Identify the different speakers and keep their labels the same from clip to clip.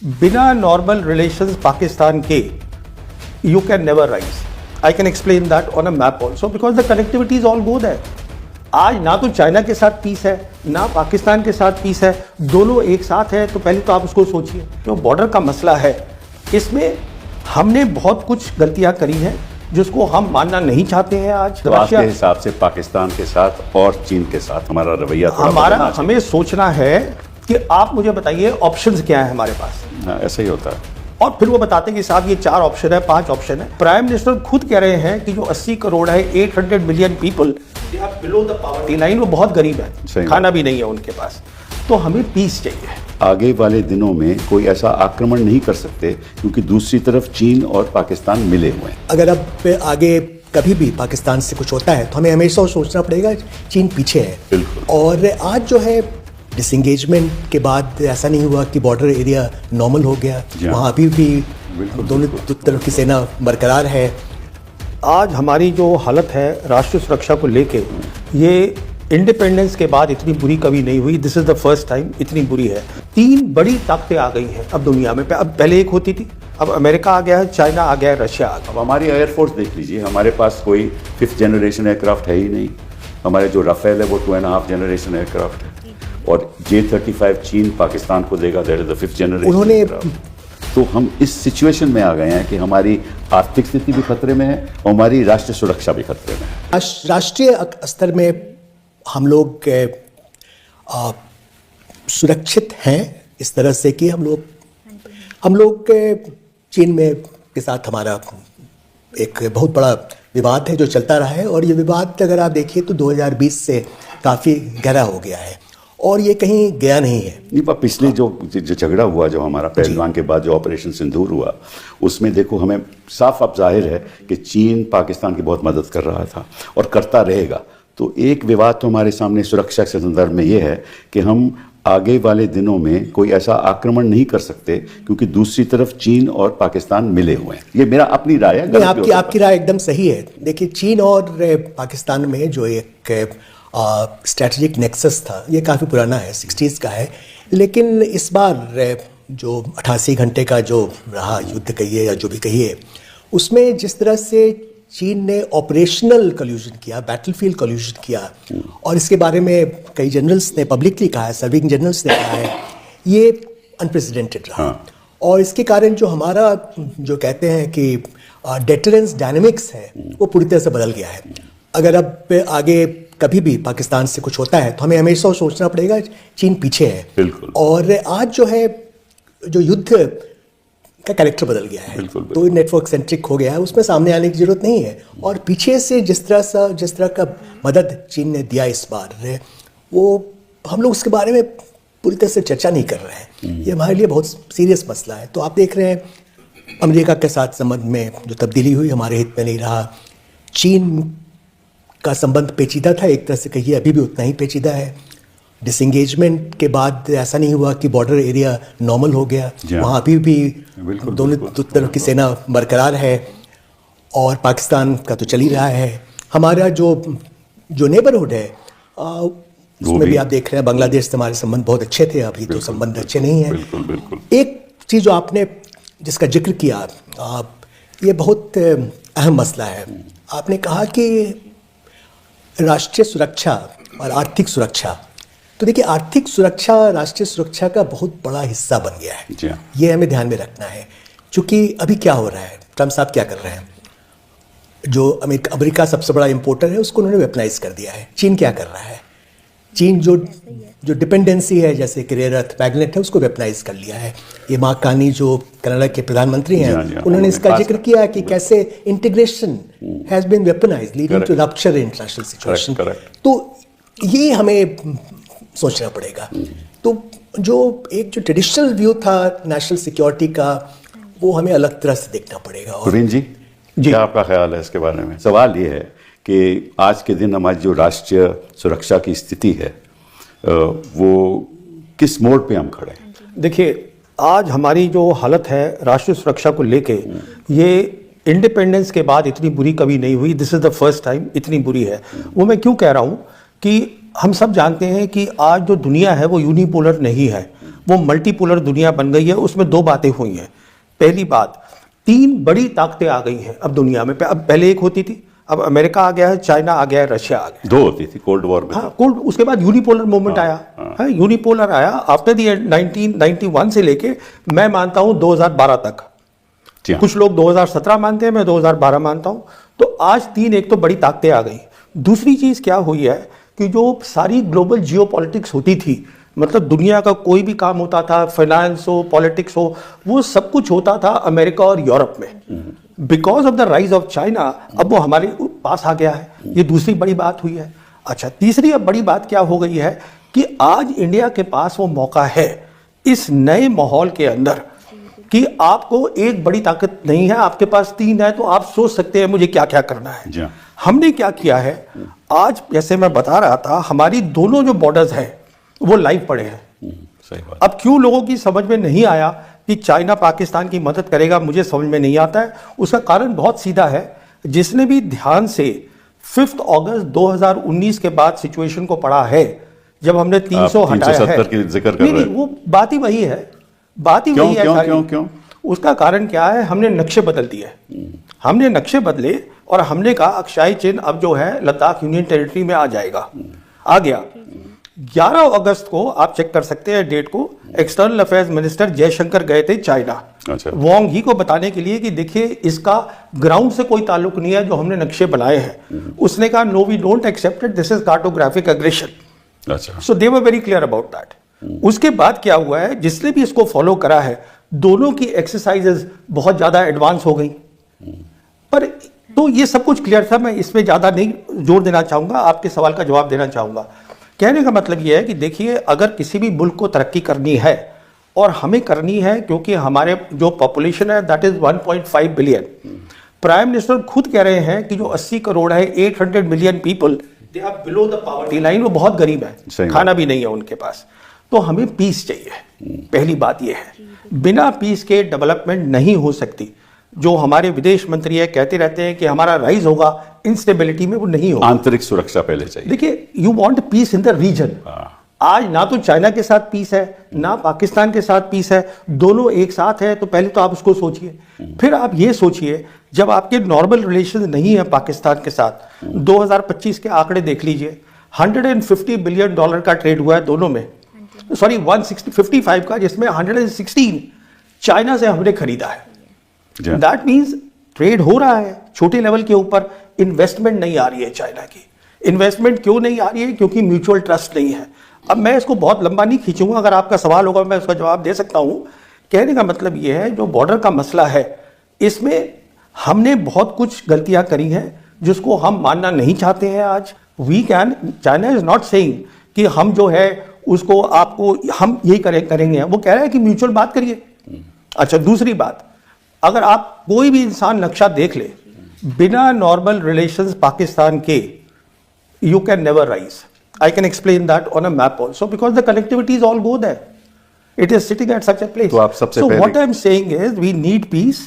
Speaker 1: बिना normal relations Pakistan के you can never rise. I can explain that on a map also because the connectivity is all go there. आज ना तो China के साथ piece है ना पाकिस्तान के साथ पीस है, दोनों एक साथ है। तो पहले तो आप उसको सोचिए, जो बॉर्डर का मसला है इसमें हमने बहुत कुछ गलतियां करी हैं जिसको हम मानना नहीं चाहते हैं। आज
Speaker 2: तो आपके हिसाब से पाकिस्तान के साथ और चीन के साथ हमारा रवैया
Speaker 1: हमें सोचना है कि आप मुझे बताइए ऑप्शंस क्या है हमारे पास।
Speaker 2: ऐसा ही होता है।
Speaker 1: और फिर वो बताते हैं कि साहब ये 4 ऑप्शन है, 5 ऑप्शन है। प्राइम मिनिस्टर खुद कह रहे हैं कि जो 80 करोड़ है, 800 million people they are below the poverty line, वो बहुत गरीब है, खाना भी नहीं है उनके पास। तो हमें पीस चाहिए।
Speaker 2: आगे वाले दिनों में कोई ऐसा आक्रमण नहीं कर सकते क्योंकि दूसरी तरफ चीन और पाकिस्तान मिले हुए हैं।
Speaker 3: अगर अब आगे कभी भी पाकिस्तान से कुछ होता है तो हमें हमेशा सोचना पड़ेगा चीन पीछे है।
Speaker 2: बिल्कुल।
Speaker 3: और आज जो है डिसंगेजमेंट के बाद ऐसा नहीं हुआ कि बॉर्डर एरिया नॉर्मल हो गया, वहाँ अभी भी दोनों तरफ की सेना बरकरार है।
Speaker 1: आज हमारी जो हालत है राष्ट्रीय सुरक्षा को लेके, ये इंडिपेंडेंस के बाद इतनी बुरी कभी नहीं हुई। This is the first time इतनी बुरी है। 3 बड़ी ताकतें आ गई हैं अब दुनिया में। अब पहले एक होती थी, अब अमेरिका आ गया है, चाइना आ गया है, रशिया आ गया।
Speaker 2: अब हमारी एयरफोर्स देख लीजिए, हमारे पास कोई 5th जनरेशन एयरक्राफ्ट है ही नहीं। हमारे जो राफेल है वो 2.5 जनरेशन एयरक्राफ्ट है और J-35 चीन पाकिस्तान को देगा, that is the 5th generation.
Speaker 3: उन्होंने
Speaker 2: तो हम इस सिचुएशन में आ गए हैं कि हमारी आर्थिक स्थिति भी खतरे में है और हमारी राष्ट्रीय सुरक्षा भी खतरे में है।
Speaker 3: राष्ट्रीय स्तर में हम लोग सुरक्षित हैं इस तरह से कि हम लोग चीन में के साथ हमारा एक बहुत बड़ा विवाद है जो चलता रहा है। और ये विवाद अगर आप देखिए तो 2020 से काफ़ी गहरा हो गया है और ये कहीं गया नहीं है।
Speaker 2: नहीं, पर पिछले जो झगड़ा हुआ, जो हमारा पहलगाम के बाद जो ऑपरेशन सिंदूर हुआ, उसमें देखो हमें साफ अब जाहिर है कि चीन पाकिस्तान की बहुत मदद कर रहा था और करता रहेगा। तो एक विवाद तो हमारे सामने सुरक्षा के संदर्भ में ये है कि हम आगे वाले दिनों में कोई ऐसा आक्रमण नहीं कर सकते क्योंकि दूसरी तरफ चीन और पाकिस्तान मिले हुए हैं। ये मेरा अपनी राय है।
Speaker 3: आपकी राय एकदम सही है। देखिए, चीन और पाकिस्तान में जो एक स्ट्रैटेजिक नेक्सस था, ये काफ़ी पुराना है, 60s का है। लेकिन इस बार जो 88 घंटे का जो रहा युद्ध कहिए या जो भी कहिए, उसमें जिस तरह से चीन ने ऑपरेशनल कल्यूजन किया, बैटलफील्ड कल्यूजन किया, और इसके बारे में कई जनरल्स ने पब्लिकली कहा है, सर्विंग जनरल्स ने कहा है, ये अनप्रेसिडेंटेड रहा। और इसके कारण जो हमारा जो कहते हैं कि डेटरेंस डायनेमिक्स है वो पूरी तरह से बदल गया है। अगर अब आगे कभी भी पाकिस्तान से कुछ होता है तो हमें हमेशा सोचना पड़ेगा चीन पीछे है।
Speaker 2: बिल्कुल।
Speaker 3: और आज जो है जो युद्ध का कैरेक्टर बदल गया है, तो नेटवर्क सेंट्रिक हो गया है, उसमें सामने आने की जरूरत नहीं है। और पीछे से जिस तरह का मदद चीन ने दिया इस बार, वो हम लोग उसके बारे में पूरी तरह से चर्चा नहीं कर रहे हैं। ये हमारे लिए बहुत सीरियस मसला है। तो आप देख रहे हैं अमेरिका के साथ संबंध में जो तब्दीली हुई हमारे हित में नहीं रहा। चीन का संबंध पेचीदा था, एक तरह से कहिए अभी भी उतना ही पेचीदा है। डिसंगेजमेंट के बाद ऐसा नहीं हुआ कि बॉर्डर एरिया नॉर्मल हो गया, वहाँ अभी भी दोनों तरफ की सेना बरकरार है। और पाकिस्तान का तो चल ही रहा है। हमारा जो नेबरहुड है उसमें भी आप देख रहे हैं बांग्लादेश से हमारे संबंध बहुत अच्छे थे, अभी तो संबंध अच्छे नहीं हैं। एक चीज़ जो आपने जिसका जिक्र किया, ये बहुत अहम मसला है। आपने कहा कि राष्ट्रीय सुरक्षा और आर्थिक सुरक्षा, तो देखिए आर्थिक सुरक्षा राष्ट्रीय सुरक्षा का बहुत बड़ा हिस्सा बन गया है। ये हमें ध्यान में रखना है। क्योंकि अभी क्या हो रहा है, ट्रम्प साहब क्या कर रहे हैं, जो अमेरिका सबसे बड़ा इंपोर्टर है उसको उन्होंने वेपनाइज कर दिया है। चीन क्या कर रहा है, चीन जो डिपेंडेंसी है जैसे कि रेयर अर्थ मैग्नेट है उसको वेपनाइज कर लिया है। ये मार्क कार्नी जो कनाडा के प्रधानमंत्री हैं, उन्होंने इसका जिक्र किया कि कैसे integration has been weaponized leading to rupture in international situation. तो ये हमें सोचना पड़ेगा। तो जो ट्रेडिशनल व्यू था नेशनल सिक्योरिटी का, वो हमें अलग तरह से देखना पड़ेगा।
Speaker 2: प्रवीण जी, क्या आपका ख्याल है इसके बारे में? सवाल ये है कि आज के दिन हमारी जो राष्ट्रीय सुरक्षा की स्थिति है वो किस मोड़ पे हम खड़े हैं?
Speaker 1: देखिए, आज हमारी जो हालत है राष्ट्रीय सुरक्षा को लेके, ये इंडिपेंडेंस के बाद इतनी बुरी कभी नहीं हुई। This is the first time इतनी बुरी है। वो मैं क्यों कह रहा हूँ कि हम सब जानते हैं कि आज जो दुनिया है वो यूनिपोलर नहीं है, वो मल्टीपोलर दुनिया बन गई है। उसमें दो बातें हुई हैं। पहली बात, तीन बड़ी ताकतें आ गई हैं अब दुनिया में। अब पहले एक होती थी, अब अमेरिका आ गया है, चाइना आ गया है, रशिया आ गया।
Speaker 2: दो होती थी कोल्ड वॉर में।
Speaker 1: हाँ, कोल्ड, उसके बाद यूनिपोलर मूवमेंट आया। हाँ, यूनिपोलर आया आफ्टर दी 1991 से लेके मैं मानता हूं 2012 तक। कुछ लोग 2017 मानते हैं, मैं 2012 मानता हूं। तो आज तीन, एक तो बड़ी ताकतें आ गई। दूसरी चीज क्या हुई है कि जो सारी ग्लोबल जियोपॉलिटिक्स होती थी, मतलब दुनिया का कोई भी काम होता था, फाइनेंस हो, पॉलिटिक्स हो, वो सब कुछ होता था अमेरिका और यूरोप में। Because of the rise of China अब वो हमारे पास आ गया है। ये दूसरी बड़ी बात हुई है। अच्छा, तीसरी अब बड़ी बात क्या हो गई है कि आज इंडिया के पास वो मौका है इस नए माहौल के अंदर कि आपको एक बड़ी ताकत नहीं है, आपके पास तीन है, तो आप सोच सकते हैं मुझे क्या क्या करना है। हमने क्या किया है, आज जैसे मैं बता रहा था, हमारी दोनों जो बॉर्डर्स हैं वो लाइव पड़े हैं।
Speaker 2: सही बात।
Speaker 1: अब क्यों लोगों की समझ में नहीं आया कि चाइना पाकिस्तान की मदद करेगा, मुझे समझ में नहीं आता है। उसका कारण बहुत सीधा है। जिसने भी ध्यान से 5 अगस्त 2019 के बाद सिचुएशन को पढ़ा है, जब हमने 300 हटाया है,
Speaker 2: की जिक्र कर रहे हैं।
Speaker 1: वो बात ही वही है, बात ही वही है।
Speaker 2: क्यों?
Speaker 1: उसका कारण क्या है, हमने नक्शे बदल दिए। हमने नक्शे बदले और हमने कहा अक्षय चिन्ह अब जो है लद्दाख यूनियन टेरिटरी में आ जाएगा, आ गया। 11 अगस्त को आप चेक कर सकते हैं डेट को, एक्सटर्नल अफेयर्स मिनिस्टर जयशंकर गए थे चाइना, वांग ही को बताने के लिए कि देखिए इसका ग्राउंड से कोई ताल्लुक नहीं है जो हमने नक्शे बनाए हैं। उसने कहा no we don't accept it, this is cartographic aggression. So they were very clear about that. उसके बाद क्या हुआ है, जिसने भी इसको फॉलो करा है, दोनों की एक्सरसाइजेज बहुत ज्यादा एडवांस हो गई। पर तो ये सब कुछ क्लियर था, मैं इसमें ज्यादा नहीं जोर देना चाहूंगा, आपके सवाल का जवाब देना चाहूंगा। कहने का मतलब यह है कि देखिए, अगर किसी भी मुल्क को तरक्की करनी है, और हमें करनी है क्योंकि हमारे जो पॉपुलेशन है that is 1.5 billion. Prime minister खुद कह रहे हैं कि जो 80 करोड़ है, 800 million people they are below the poverty line, वो बहुत गरीब है, खाना भी नहीं है उनके पास। तो हमें पीस चाहिए, पहली बात यह है। बिना पीस के डेवलपमेंट नहीं हो सकती। जो हमारे विदेश मंत्री है कहते रहते हैं कि हमारा राइज होगा, इंस्टेबिलिटी में वो नहीं होगा।
Speaker 2: आंतरिक सुरक्षा पहले चाहिए।
Speaker 1: देखिए, you want peace in the region. आज ना तो चाइना के साथ पीस है, ना पाकिस्तान के साथ पीस है, दोनों एक साथ है। तो पहले तो आप उसको सोचिए, फिर आप ये सोचिए जब आपके नॉर्मल रिलेशन नहीं है पाकिस्तान के साथ। 2025 के आंकड़े देख लीजिए, $150 बिलियन का ट्रेड हुआ है दोनों में, सॉरी 155 का, जिसमें 116 चाइना से हमने खरीदा है। दैट मीन्स ट्रेड हो रहा है छोटे लेवल के ऊपर, इन्वेस्टमेंट नहीं आ रही है चाइना की। इन्वेस्टमेंट क्यों नहीं आ रही है? क्योंकि म्यूचुअल ट्रस्ट नहीं है। अब मैं इसको बहुत लंबा नहीं खींचूंगा, अगर आपका सवाल होगा मैं उसका जवाब दे सकता हूं। कहने का मतलब यह है, जो बॉर्डर का मसला है, इसमें हमने बहुत कुछ गलतियां करी हैं जिसको हम मानना नहीं चाहते हैं। आज we can, China is not saying कि हम जो है उसको आपको हम यही करेंगे, वो कह रहा है कि म्यूचुअल बात करिए। अच्छा, दूसरी बात, अगर आप कोई भी इंसान नक्शा देख ले, बिना नॉर्मल रिलेशंस पाकिस्तान के you can never rise. I can explain that on a map also, because the connectivities all go there. It is sitting at such a place.
Speaker 2: तो आप सबसे
Speaker 1: so
Speaker 2: पहले,
Speaker 1: what I'm saying is we need peace.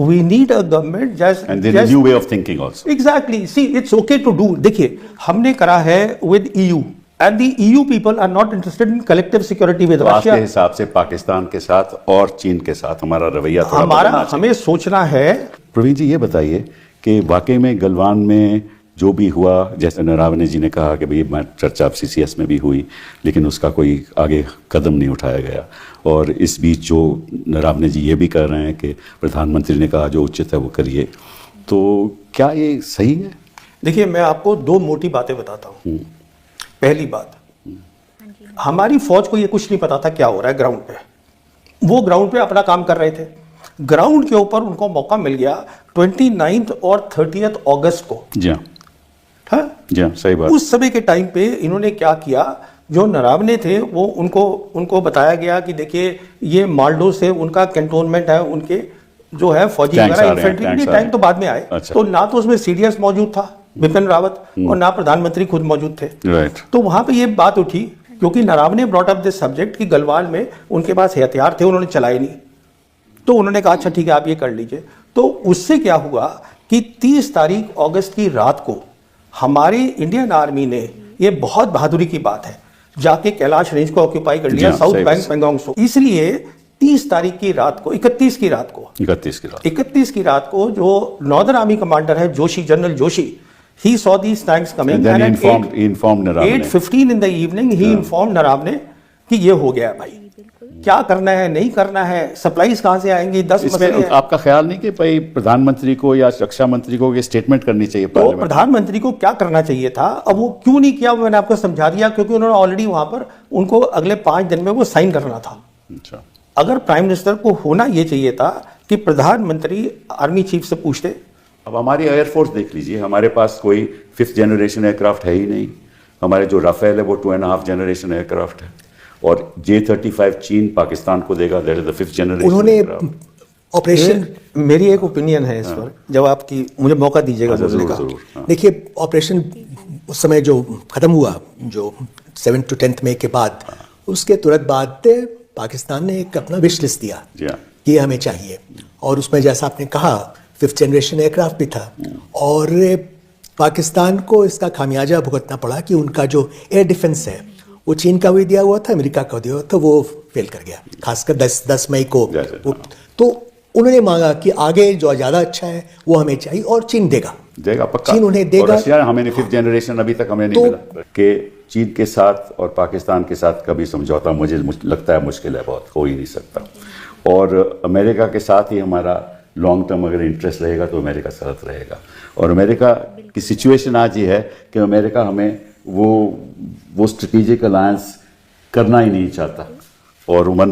Speaker 1: We need a government just
Speaker 2: and then a new way of thinking also.
Speaker 1: Exactly. See, it's okay to do. देखिए, हमने करा है with EU and the EU people are not interested in collective security with Russia.
Speaker 2: आपके हिसाब से पाकिस्तान के साथ और चीन के साथ हमारा रवैया थोड़ा
Speaker 1: हमारा हमें सोचना है।
Speaker 2: प्रवीण जी, ये बताइए कि वाकई में गलवान में जो भी हुआ, जैसे नरावने जी ने कहा कि भाई चर्चा CCS में भी हुई, लेकिन उसका कोई आगे कदम नहीं उठाया गया। और इस बीच जो नरावने जी ये भी कह रहे हैं कि प्रधानमंत्री ने कहा जो उचित है वो करिए, तो क्या ये सही है?
Speaker 1: देखिए, मैं आपको दो मोटी बातें बताता हूँ। पहली बात, हमारी फौज को ये कुछ नहीं पता था क्या हो रहा है ग्राउंड पे। वो ग्राउंड पे अपना काम कर रहे थे। ग्राउंड के ऊपर उनको मौका मिल गया 29 और 30 अगस्त को।
Speaker 2: जी हाँ, जी हाँ, सही बात।
Speaker 1: उस समय के टाइम पे इन्होंने क्या किया, जो नरावने थे वो उनको बताया गया कि देखिए ये माल्डो से उनका कैंटोनमेंट है, उनके जो है फौजी वगैरह इन्फेंट्री टैंक तो बाद में आए।
Speaker 2: अच्छा।
Speaker 1: तो ना तो उसमें CDS मौजूद था बिपिन रावत, और ना प्रधानमंत्री खुद मौजूद थे।
Speaker 2: राइट।
Speaker 1: तो वहां पे ये बात उठी, क्योंकि Naravane brought up this subject कि गलवान में उनके पास हथियार थे, उन्होंने चलाए नहीं। तो उन्होंने कहा अच्छा ठीक है आप ये कर लीजिए। तो उससे क्या हुआ कि 30 तारीख अगस्त की रात को हमारी इंडियन आर्मी ने, ये बहुत बहादुरी की बात है, जाके कैलाश रेंज को ऑक्यूपाई कर लिया,
Speaker 2: हाँ,
Speaker 1: साउथ
Speaker 2: सही
Speaker 1: बैंक
Speaker 2: बात।
Speaker 1: पेंगोंग सो। इसलिए 30 तारीख की रात को, 31 की रात को
Speaker 2: 31 की रात
Speaker 1: जो नॉर्दर्न आर्मी कमांडर है Joshi, general Joshi, he saw these tanks coming
Speaker 2: And then
Speaker 1: and
Speaker 2: he informed Naravne.
Speaker 1: 8:15 in the evening he informed Naravne कि ये हो गया है भाई, क्या करना है नहीं करना है, सप्लाईज कहां से आएंगी, 10 मसले
Speaker 2: इसमें
Speaker 1: हैं।
Speaker 2: आपका ख्याल नहीं कि भाई प्रधानमंत्री को या रक्षा मंत्री को ये स्टेटमेंट करनी चाहिए
Speaker 1: तो
Speaker 2: पार्लियामेंट में?
Speaker 1: प्रधानमंत्री को क्या करना चाहिए था, अब वो क्यों नहीं किया, वो मैंने आपको समझा दिया, क्योंकि उन्होंने ऑलरेडी वहां पर उनको अगले 5 दिन में वो साइन करना था।
Speaker 2: अच्छा,
Speaker 1: अगर प्राइम मिनिस्टर को होना ये चाहिए था कि प्रधानमंत्री आर्मी चीफ से पूछते।
Speaker 2: अब हमारी एयरफोर्स देख लीजिए, हमारे पास कोई 5th जनरेशन एयरक्राफ्ट है ही नहीं। हमारे जो राफेल है वो 2.5 जनरेशन एयरक्राफ्ट है, और J-35 चीन पाकिस्तान को देगा, that is the 5th generation.
Speaker 3: उन्होंने ऑपरेशन,
Speaker 1: मेरी एक ओपिनियन है इस पर, जब आपकी मुझे मौका दीजिएगा बोलने का।
Speaker 2: जरूर।
Speaker 3: देखिए ऑपरेशन उस समय जो खत्म हुआ, जो 7 to 10 मई के बाद, उसके तुरंत बाद पाकिस्तान ने एक अपना विश लिस्ट दिया
Speaker 2: जी हाँ।
Speaker 3: कि ये हमें चाहिए, और उसमें जैसा आपने कहा 5th जनरेशन एयरक्राफ्ट भी था, और पाकिस्तान को इसका खामियाजा भुगतना पड़ा कि उनका जो एयर डिफेंस है वो चीन का भी दिया हुआ था, अमेरिका का दिया हुआ था, वो फेल कर गया, खासकर 10 मई को। तो उन्होंने मांगा कि आगे जो ज़्यादा अच्छा है वो हमें चाहिए, और चीन देगा
Speaker 2: पक्का,
Speaker 3: चीन उन्हें देगा।
Speaker 2: और रशिया हमें 5th जनरेशन अभी तक हमें नहीं मिला। कि चीन के साथ और पाकिस्तान के साथ कभी समझौता मुझे लगता है मुश्किल है, बहुत हो ही नहीं सकता। और अमेरिका के साथ ही हमारा लॉन्ग टर्म अगर इंटरेस्ट रहेगा तो अमेरिका साथ रहेगा। और अमेरिका की सिचुएशन आज ये है कि अमेरिका हमें वो स्ट्रेटेजिक अलायंस करना ही नहीं चाहता, और उमन